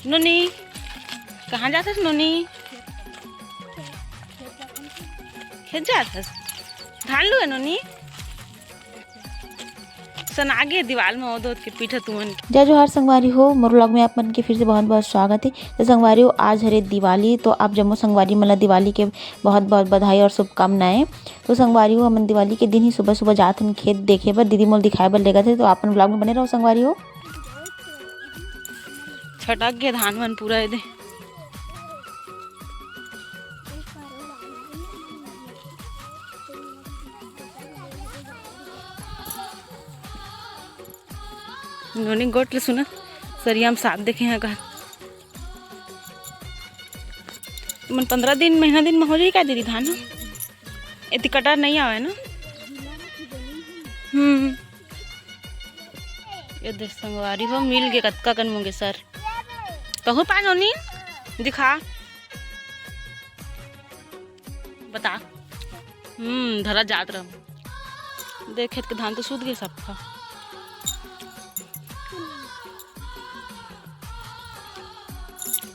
नोनी कहाँ जाता है नोनी? खेत जाता धान लू है नोनी सन आगे दीवार में ओद के पीठा तुमन। जय जोहार संगवारी हो, मोर व्लॉग में आप मन के फिर से बहुत बहुत स्वागत है। तो संगवारी हो, आज हरे दिवाली, तो आप जम्मू संगवारी मला दिवाली के बहुत बहुत बधाई और शुभकामनाएं। तो संगवारी हो, हम दिवाली के दिन ही सुबह सुबह जाते हैं खेत देखे बर, दीदी मोल दिखाए बर लेगा थे। तो आप व्लॉग में बने रहो संगवारी हो। छटक गए धान वन पूरा दे नोनी गोट ले सुना सरिया में साथ देखे हैं का मन 15 दिन महीना दिन में हो जाए क्या दीदी धान इतनी कटार नहीं आवे ना। ये देख संगवारी हो मिल गए कतका कन मुंगे सर कहूँ पा नोनी दिखा बता। धरा जात रहा देख खेत के धान तो सूद गए सबका।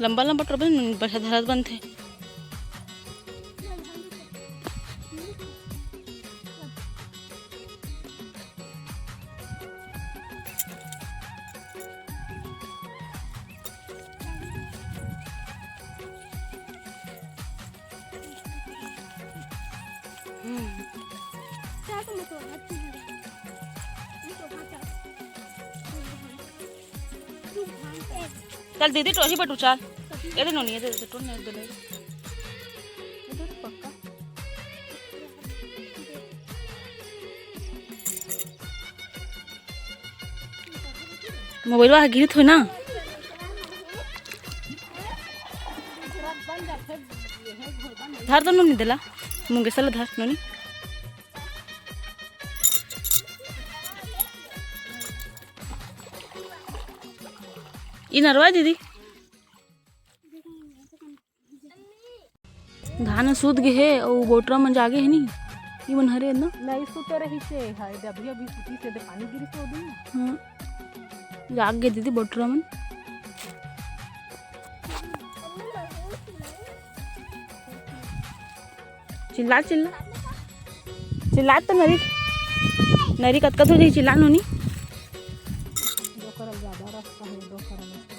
लंबा लंबा टोरबन बढ़िया धरत बनते। चल दीदी टोही बटू चल ये दे नोनी ये दे टोन नहीं दे ले पक्का मोबाइल वाला गिरत हो ना धर तो नोनी देला मुंगे साला धर नोनी ई नरवा दीदी धान सूद गे है और बोटरा मन जागे है नी ई मन हरे ना नहीं सुते रही से है अभी अभी सुती से दे पानी गिरी से ओदी। हां जाग गे दीदी बोटरा मन। चिल्ला चिल्ला चिल्ला तो नरी नरी कतका तो चिल्ला नोनी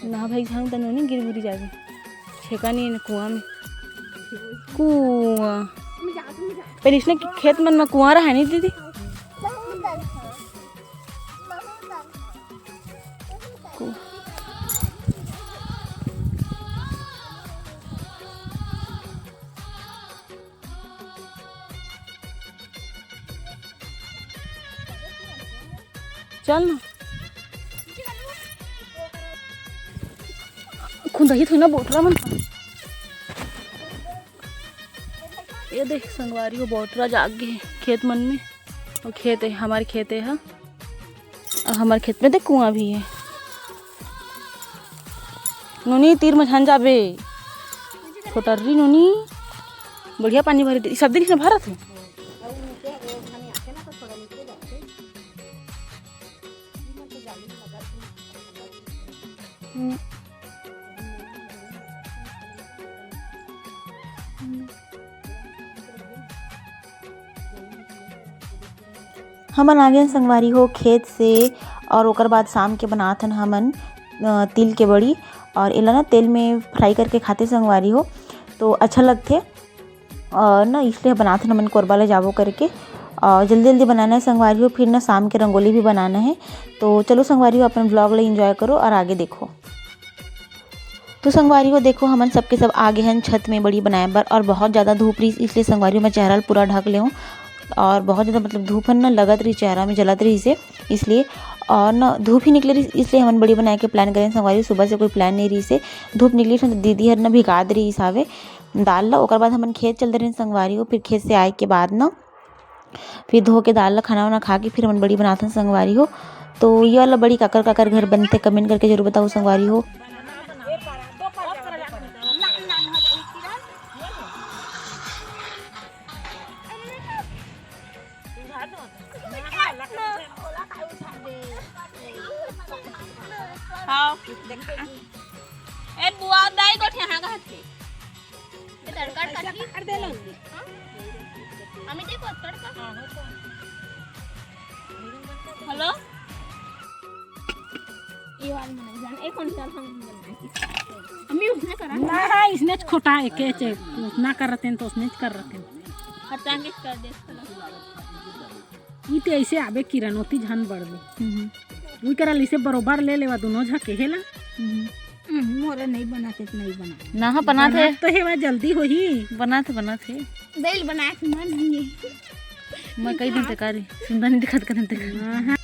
ना भाई झाड़ू तनो नहीं गिर गिरी जाएगी छेका नहीं है कुआं में कुआं पर इसने खेत मन में कुआं रहा है नहीं दीदी चल ना खुंदही थी ना बोटरा मन ये देख संगवारी को बोटरा जाग गए खेत मन में और खेत है हमारे खेत है हाँ और हमारे खेत में देख कुआं भी है नोनी तीर मछान जाबे छोटर्री नोनी बढ़िया पानी भरे सब दिन भरा थे। हमन आ गए संगवारी हो खेत से और ओकर बाद शाम के बनाथन हमन तिल के बड़ी और एला ना तेल में फ्राई करके खाते संगवारी हो तो अच्छा लगते और ना इसलिए बनाथन हमन कोरबा ले जाबो करके और जल्दी जल्दी बनाना है संगवारी हो फिर ना शाम के रंगोली भी बनाना है। तो चलो संगवारी हो अपन व्लॉग ले एंजॉय करो और आगे देखो। तो संगवारी हो देखो हमन सबके सब आगे हैं छत में बड़ी बनाए बर और बहुत ज़्यादा धूप रही इसलिए संगवारी हो मैं चेहरा पूरा ढक ले हूँ और बहुत ज़्यादा मतलब धूप ना लगत रही चेहरा में जलत रही से इसलिए और ना धूप ही निकले रही इसलिए हमन बड़ी बना के प्लान करें संगवारी सुबह से कोई प्लान नहीं रही से धूप निकली तो दीदी हर ना भिगा दे रही हिसाबे दाल ला ओकर बाद हमन खेत चल रहे संगवारी हो फिर खेत से आए के बाद ना फिर धो के दाल ला खाना वाना खा के फिर हमन बड़ी बनाते संगवारी हो। तो ये वाला बड़ी काकर काकर घर बनते कमेंट करके जरूर बताओ संगवारी हो। हाँ ए कई गोठ यहाँ का हथे ये तड़का काटी कर देलन हमें देखो तड़का हेलो ये वाला नहीं जान एक कौन सा हम हमें उसने करा ना इसने खोटा है के चे उतना कर रहे हैं तो उसने कर रहे हैं हटांगे कर दे ई ते ऐसे आबे किरण होती जान बढ़ दे वही करल इसे बरोबर ले लेवा दोनों झा केहेला मोरे नहीं बनाते तो नहीं बना ना बनाते तो हे वह जल्दी हो ही बनाते दाल बनाया थी मन नहीं मैं कई दिन तक आ रही सुंदर नहीं दिखत कर तक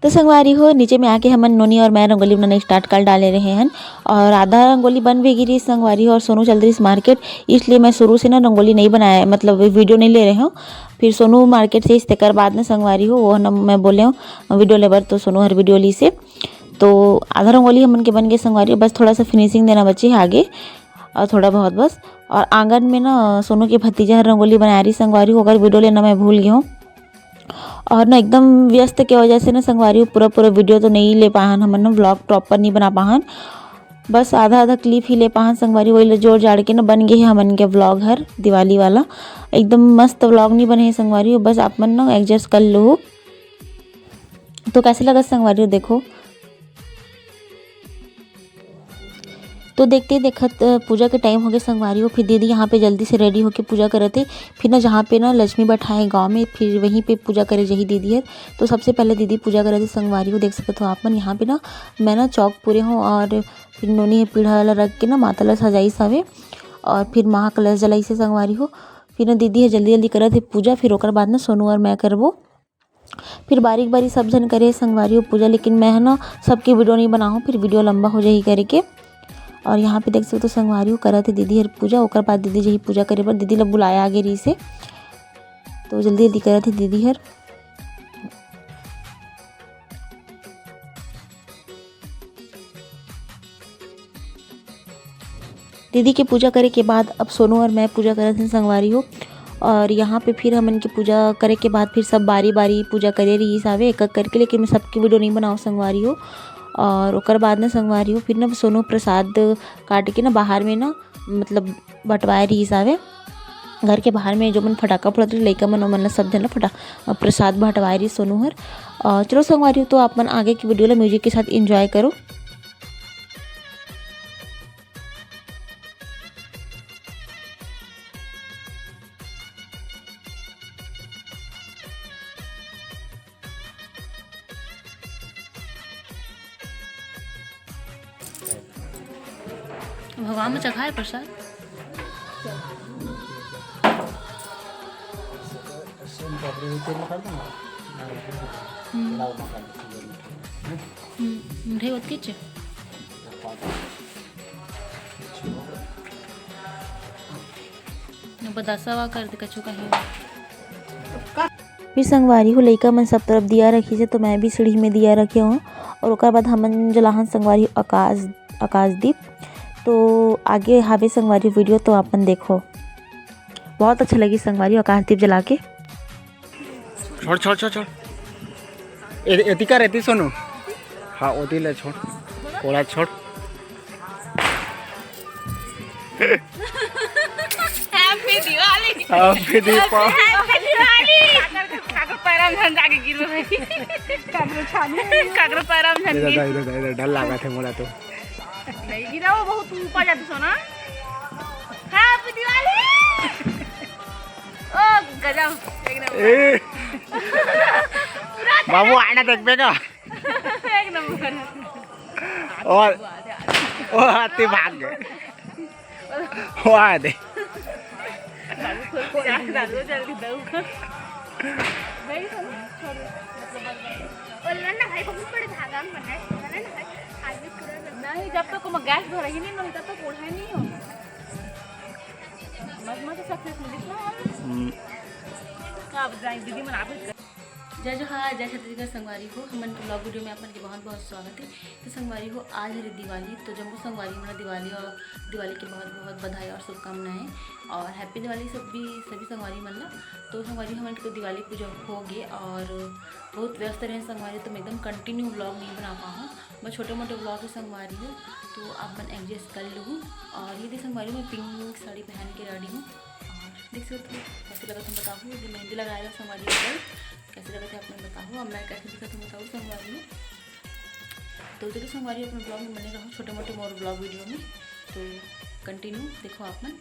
तो संगवारी हो नीचे में आके हमन नोनी और मैं रंगोली बनाने स्टार्ट कर डाले रहे हैं और आधा रंगोली बन भी गिरी संगवारी हो और सोनू चल रही मार्केट इसलिए मैं शुरू से ना रंगोली नहीं बनाया मतलब वीडियो नहीं ले रहे हूँ। फिर सोनू मार्केट से इसके कर बाद में संगवारी हो वो ना मैं बोले हूँ वीडियो लेबर तो सोनू हर वीडियो ली से तो आधा रंगोली हमन के बन गए संगवारी बस थोड़ा सा फिनिशिंग देना बच्चे है आगे और थोड़ा बहुत बस और आंगन में ना सोनू के भतीजा हर रंगोली बना रही संगवारी हो अगर वीडियो लेना मैं भूल गया हूँ और ना एकदम व्यस्त के वजह से ना संगवारी पूरा वीडियो तो नहीं ले पाहन हमन ना व्लॉग प्रॉपर नहीं बना पाहन बस आधा क्लिप ही ले पाहन संगवारी वही जोड़ जाड़ के ना बन गए हमन के व्लॉग हर दिवाली वाला एकदम मस्त व्लॉग नहीं बने हैं संगवारी बस आप मन ना एडजस्ट कर लो। तो कैसे लगा संगवारी देखो तो देखते ही देखत पूजा के टाइम हो गया संगवारी हो फिर दीदी यहाँ पे जल्दी से रेडी होके पूजा करे थे फिर ना जहाँ पे ना लक्ष्मी बैठाए गांव में फिर वहीं पे पूजा करे यही दीदी है तो सबसे पहले दीदी पूजा करे थे संगवारी को देख सकते हो आप मन यहाँ पे ना मैं ना चौक पूरे हूँ और फिर नोनी पीढ़ा वाला रख के ना माता ला सजाई सावे और फिर महाकलश जलाई से संगवारी हो फिर ना दीदी है जल्दी करे थे पूजा फिर ओकर बाद ना सोनू और मैं करबो फिर बारीक सब जन करे संगवारी हो पूजा लेकिन मैं है ना सबकी वीडियो नहीं बनाऊँ फिर वीडियो लंबा हो जाए करे के और यहाँ पे देख सकते हो संगवारी करा थे दीदी हर पूजा ओकर बाद दीदी यही पूजा करे पर दीदी लोग बुलाया आगे रही से तो जल्दी करा थी दीदी हर दीदी की पूजा करे के बाद अब सोनू और मैं पूजा करे थे संगवारी हो और यहाँ पे फिर हम इनकी पूजा करे के बाद फिर सब बारी पूजा करे रही सावे एक करके लेकिन मैं सबकी वीडियो नहीं बनाऊँ संगवारी हो और ओकर बाद ना संगवारी हो फिर ना सोनू प्रसाद काट के ना बाहर में ना मतलब बंटवाए रही हिसाबे घर के बाहर में जो मन फटाका फोड़त रही लइका मन मन सब जन फटा प्रसाद बंटवाए रही सोनू हर चलो संगवारी हो तो आप मन आगे की वीडियो ला म्यूजिक के साथ एंजॉय करो। भगवान में चखा है प्रसाद बदासावा कर दे कछु कहे फिर संगवारी हो लइका मन सब तरफ दिया रखी से तो मैं भी सीढ़ी में दिया रखे हूँ और ओकर बाद हमन जलाहन संगवारी आकाशदीप तो आगे हावे संगवारी वीडियो तो अपन देखो बहुत अच्छा लगी संगवारी आकाशदीप जला के छोड़ एती का रहती सोनू हाँ ओती ले छोड़ कोड़ा छोड़ हैप्पी दिवाली काकर पैराम झन जाके गिरो भाई काकर पैराम झन इधर डर लगा थे मोला तो नहीं गिरा वो बहुत ऊपर जाती सोना हैप्पी दिवाली ओ गजब एकदम बाबू आना देख बेगा एक नंबर और ओ हाथी भाग गए वो आ दे जल्दी दो भाई भाई बहुत बड़े धागा में बनाए ना भाई आज नहीं जब तक मैं गैस भरा ही नहीं ना तब तक ओढ़ा नहीं हो मत सक्सेस मिली तो अब जाए दीदी मन आप जय जोहार, जय छत्तीसगढ़ संगवारी हो। हमन के ब्लॉग वीडियो में अपन के बहुत बहुत स्वागत है। तो संगवारी हो, आज है दिवाली। तो जम्मू संगवारी में दिवाली की बहुत बहुत बधाई और शुभकामनाएं और हैप्पी दिवाली सभी संगवारी मन ला। तो संगवारी हमन के दिवाली पूजा हो गए और बहुत व्यस्त रहे संगवारी, तो मैं एकदम कंटिन्यू ब्लॉग नहीं बना पाऊँ। मैं छोटे मोटे ब्लॉग संगवारी हूँ, तो आप मन एडजस्ट कर लूँ। और ये संगवारी मैं पिंक साड़ी पहन के रेडी हूँ और देख सकते हो कैसे लगा तुम बताओ। जो मेहंदी लगाएगा संगवारी पर कैसे लगा थे आपने बताओ, अब मैं कैसे दिखा तुम बताओ संगवारी में। तो चलो संगवारी अपने ब्लॉग में बने रहो, छोटे मोटे मोर ब्लॉग वीडियो में। तो कंटिन्यू देखो आप मन।